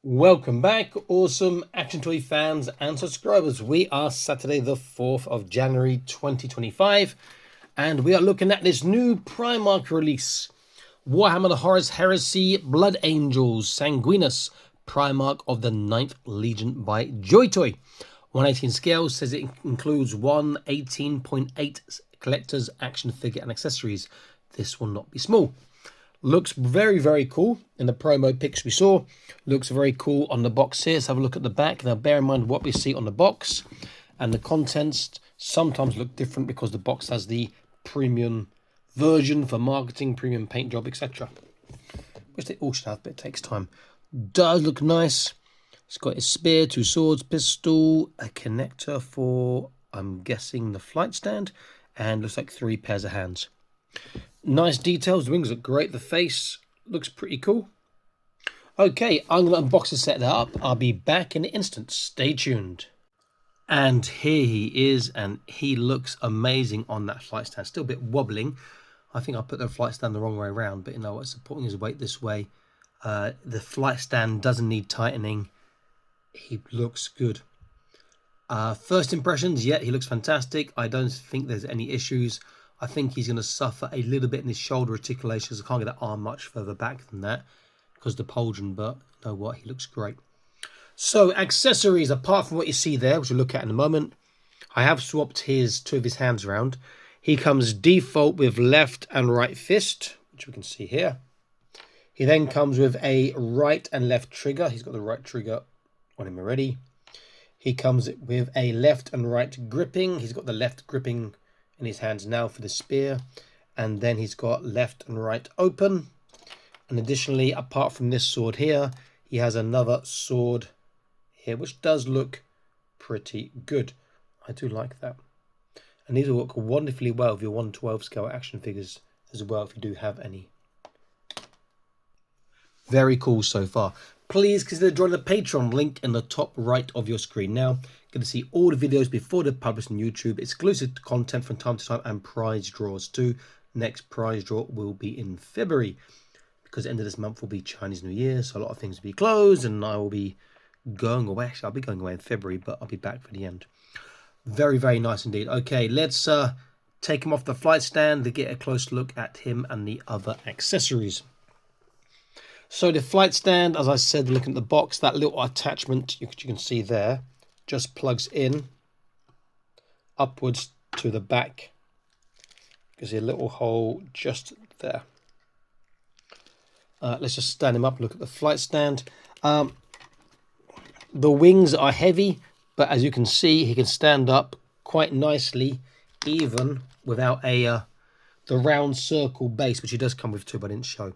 Welcome back, awesome Action Toy fans and subscribers. We are Saturday the 4th of January 2025 and we are looking at this new Primarch release. Warhammer the Horus Heresy Blood Angels Sanguinius Primarch of the 9th Legion by Joy Toy. 118 scale, says it includes 118.8 collector's action figure and accessories. This will not be small. Looks very, very cool in the promo pics we saw. Looks very cool on the box here. Let's have a look at the back. Now, bear in mind what we see on the box and the contents sometimes look different because the box has the premium version for marketing, premium paint job, etc. Which they all should have, but it takes time. Does look nice. It's got a spear, 2 swords, pistol, a connector for, I'm guessing, the flight stand, and looks like 3 pairs of hands. Nice details. The wings look great. The face looks pretty cool. Okay, I'm going to unbox and set that up. I'll be back in an instant. Stay tuned. And here he is, and he looks amazing on that flight stand. Still a bit wobbling. I think I put the flight stand the wrong way around, but you know what, supporting his weight this way. The flight stand doesn't need tightening. He looks good. First impressions, yeah, he looks fantastic. I don't think there's any issues. I think he's going to suffer a little bit in his shoulder articulations. I can't get that arm much further back than that because the pauldron, but you know what, he looks great. So accessories, apart from what you see there, which we'll look at in a moment, I have swapped 2 of his hands around. He comes default with left and right fist, which we can see here. He then comes with a right and left trigger. He's got the right trigger on him already. He comes with a left and right gripping. He's got the left gripping in his hands now for the spear, and then he's got left and right open. And additionally, apart from this sword here, he has another sword here which does look pretty good. I do like that, and these will work wonderfully well with your 1/12 scale action figures as well, if you do have any. Very cool so far. Please consider joining the Patreon, link in the top right of your screen now. Going to see all the videos before they're published on YouTube, exclusive content from time to time, and prize draws too. Next prize draw will be in February, because the end of this month will be Chinese New Year, so a lot of things will be closed, and I will be going away. Actually, I'll be going away in February, but I'll be back for the end. Very, very nice indeed. Okay, let's take him off the flight stand to get a close look at him and the other accessories. So the flight stand, as I said, looking at the box, that little attachment you can see there just plugs in upwards to the back. You can see a little hole just there. Let's just stand him up, look at the flight stand. The wings are heavy, but as you can see, he can stand up quite nicely, even without the round circle base, which he does come with too, but I didn't show.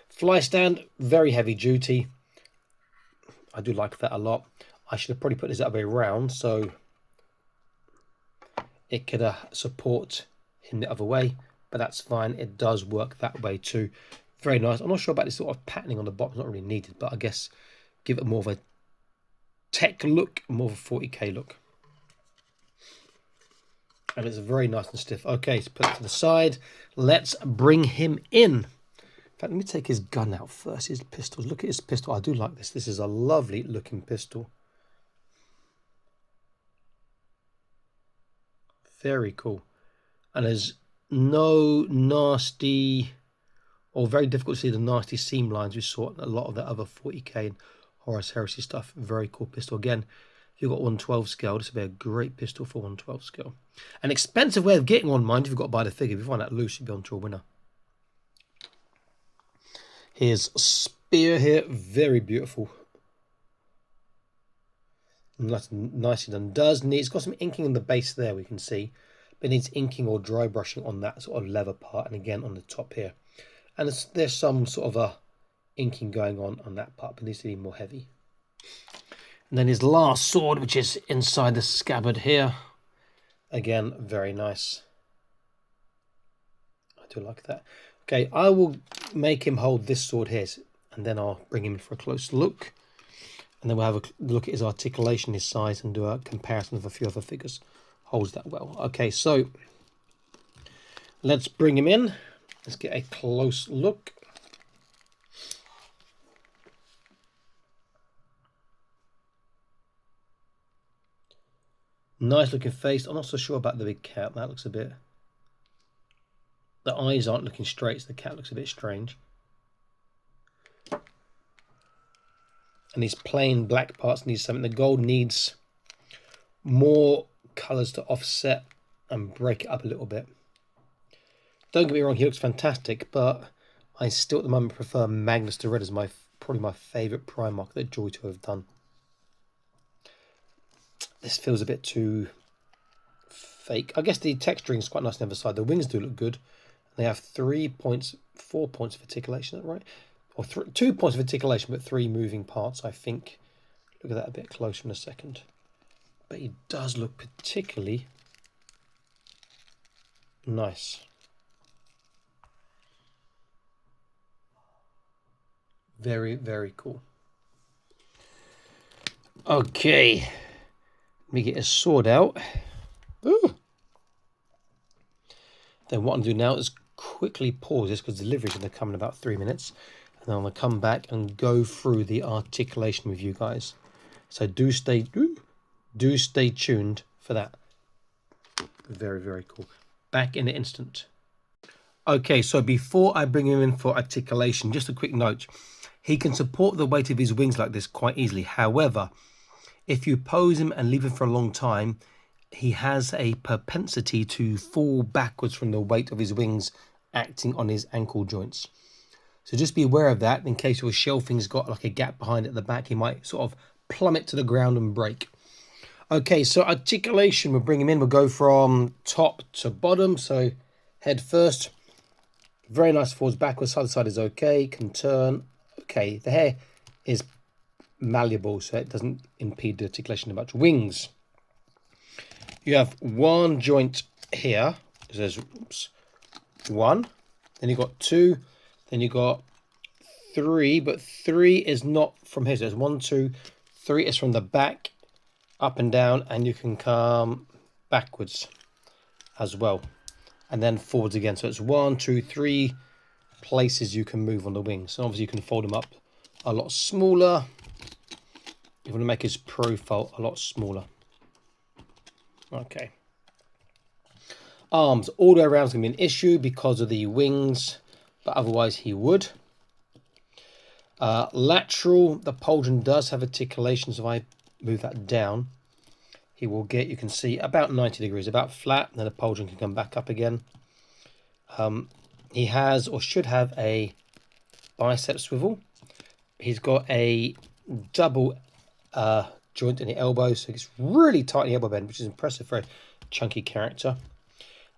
Fly stand, very heavy duty. I do like that a lot. I should have probably put this the other way around so it could support him the other way, but that's fine. It does work that way too. Very nice. I'm not sure about this sort of patterning on the bottom. Not really needed, but I guess give it more of a tech look, more of a 40k look. And it's very nice and stiff. Okay, so put it to the side. Let's bring him in. In fact, let me take his gun out first, his pistols. Look at his pistol. I do like this. This is a lovely looking pistol. Very cool. And there's no nasty, or very difficult to see the nasty seam lines we saw in a lot of the other 40k and Horus Heresy stuff. Very cool pistol. Again, if you've got 1/12 scale, this would be a great pistol for 1/12 scale. An expensive way of getting one, mind, if you've got to buy the figure. If you find that loose, you'd be on to a winner. His spear here, very beautiful. Nicely done. It's got some inking in the base there, we can see. But it needs inking or dry brushing on that sort of leather part, and again on the top here. And there's some sort of inking going on that part, but it needs to be more heavy. And then his last sword, which is inside the scabbard here. Again, very nice. I do like that. Okay, I will make him hold this sword here, and then I'll bring him in for a close look. And then we'll have a look at his articulation, his size, and do a comparison of a few other figures. Holds that well. Okay, so let's bring him in. Let's get a close look. Nice looking face. I'm not so sure about the big cat. That looks a bit... The eyes aren't looking straight, so the cat looks a bit strange. And these plain black parts need something. The gold needs more colours to offset and break it up a little bit. Don't get me wrong, he looks fantastic, but I still at the moment prefer Magnus to Red as probably my favourite Primarch that Joy to have done. This feels a bit too fake. I guess the texturing is quite nice on the other side. The wings do look good. They have 4 points of articulation, is that right? Or 2 points of articulation, but 3 moving parts, I think. Look at that a bit closer in a second. But he does look particularly nice. Very, very cool. Okay. Let me get his sword out. Ooh. Then what I'm going to do now is quickly pause this because delivery is going to come in about 3 minutes. And then I'm going to come back and go through the articulation with you guys. So do stay tuned for that. Very, very cool. Back in an instant. Okay, so before I bring him in for articulation, just a quick note. He can support the weight of his wings like this quite easily. However, if you pose him and leave him for a long time, he has a propensity to fall backwards from the weight of his wings acting on his ankle joints. So just be aware of that in case your shelving's got like a gap behind it at the back. He might sort of plummet to the ground and break. Okay, so articulation, we'll bring him in. We'll go from top to bottom. So head first. Very nice forwards, backwards, side to side is okay. Can turn. Okay, the hair is malleable, so it doesn't impede the articulation too much. Wings. You have one joint here. There's one. Then you've got 2. Then you've got 3, but 3 is not from here. So there's 1, 2, 3 is from the back, up and down, and you can come backwards as well. And then forwards again. So it's 1, 2, 3 places you can move on the wings. So obviously you can fold them up a lot smaller. You want to make his profile a lot smaller. Okay. Arms all the way around is going to be an issue because of the wings, but otherwise he would. Lateral, the pauldron does have articulation, so if I move that down, he will get, you can see, about 90 degrees, about flat, and then the pauldron can come back up again. He has, or should have, a bicep swivel. He's got a double joint in the elbow, so it's really tight in the elbow bend, which is impressive for a chunky character.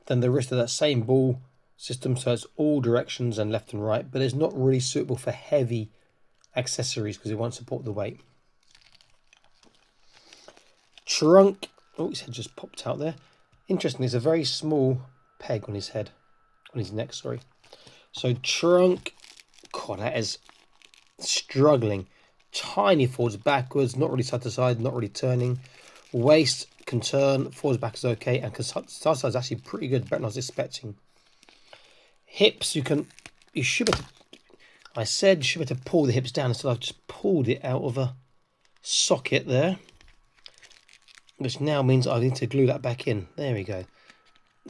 Then the rest of that same ball system, so it's all directions and left and right, but it's not really suitable for heavy accessories because it won't support the weight. Trunk, oh, his head just popped out there. Interesting, there's a very small peg on his head, on his neck, sorry. So trunk, God, that is struggling. Tiny forwards, backwards, not really side to side, not really turning. Waist can turn, forwards, back is okay, and side to side is actually pretty good, better than I was expecting. Hips, you should be able to, I said you should be able to pull the hips down, instead I've just pulled it out of a socket there, which now means I need to glue that back in. There we go.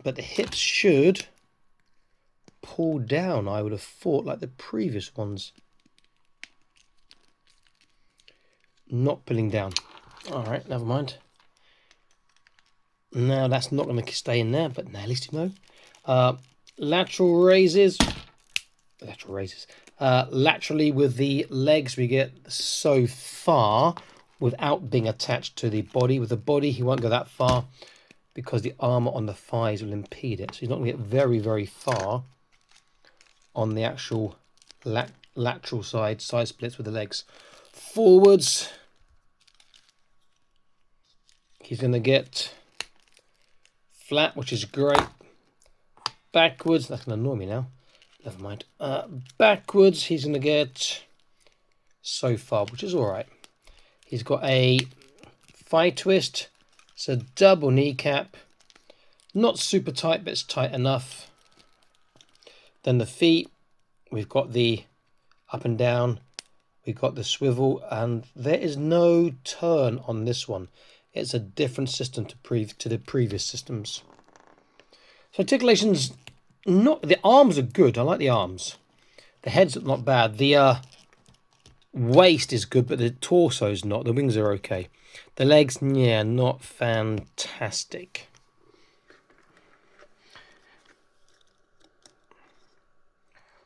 But the hips should pull down, I would have thought, like the previous ones. Not pulling down. All right, never mind. Now that's not going to stay in there, but now at least you know. Lateral raises. Laterally with the legs, we get so far without being attached to the body. With the body, he won't go that far because the armor on the thighs will impede it. So he's not going to get very, very far on the actual lateral side splits with the legs. Forwards, he's going to get flat, which is great. Backwards, that's going to annoy me now. Never mind. Backwards, he's going to get so far, which is all right. He's got a thigh twist. It's a double kneecap. Not super tight, but it's tight enough. Then the feet, we've got the up and down. We've got the swivel, and there is no turn on this one. It's a different system to the previous systems. So articulation's not, the arms are good. I like the arms. The head's not bad. The waist is good, but the torso's not. The wings are okay. The legs, yeah, not fantastic.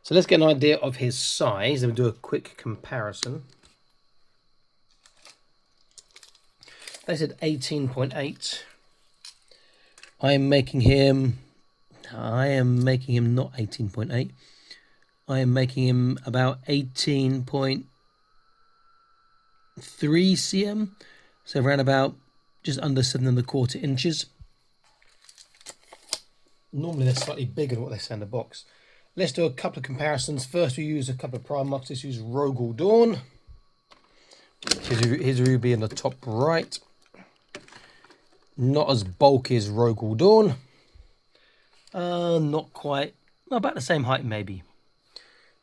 So let's get an idea of his size and we'll do a quick comparison. They said 18.8. I am making him not 18.8. I am making him about 18.3 cm. So around about just under 7¼ inches. Normally they're slightly bigger than what they say in the box. Let's do a couple of comparisons. First we use a couple of Primarchs. Let's use Rogel Dawn. Here's Ruby in the top right. Not as bulky as Rogel Dawn. Not quite. About the same height maybe.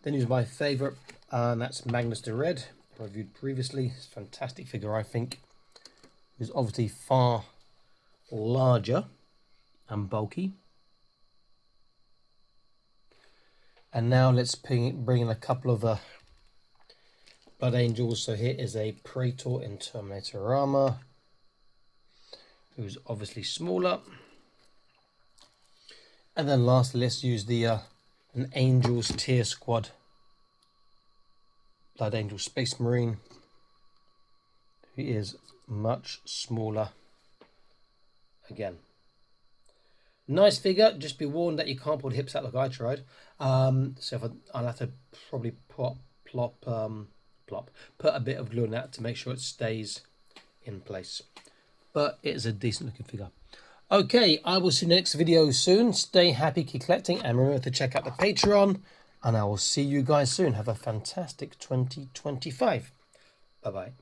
Then use my favourite, and that's Magnus the Red. I reviewed previously. It's a fantastic figure, I think. It's obviously far larger and bulky. And now let's bring in a couple of Blood Angels. So here is a Praetor in Terminator armor, who's obviously smaller. And then lastly, let's use the an Angels Tier Squad Blood Angel Space Marine, who is much smaller again. Nice figure, just be warned that you can't pull the hips out like I tried. So I'll have to probably put a bit of glue on that to make sure it stays in place. But it is a decent looking figure. Okay, I will see you next video soon. Stay happy, keep collecting, and remember to check out the Patreon. And I will see you guys soon. Have a fantastic 2025. Bye-bye.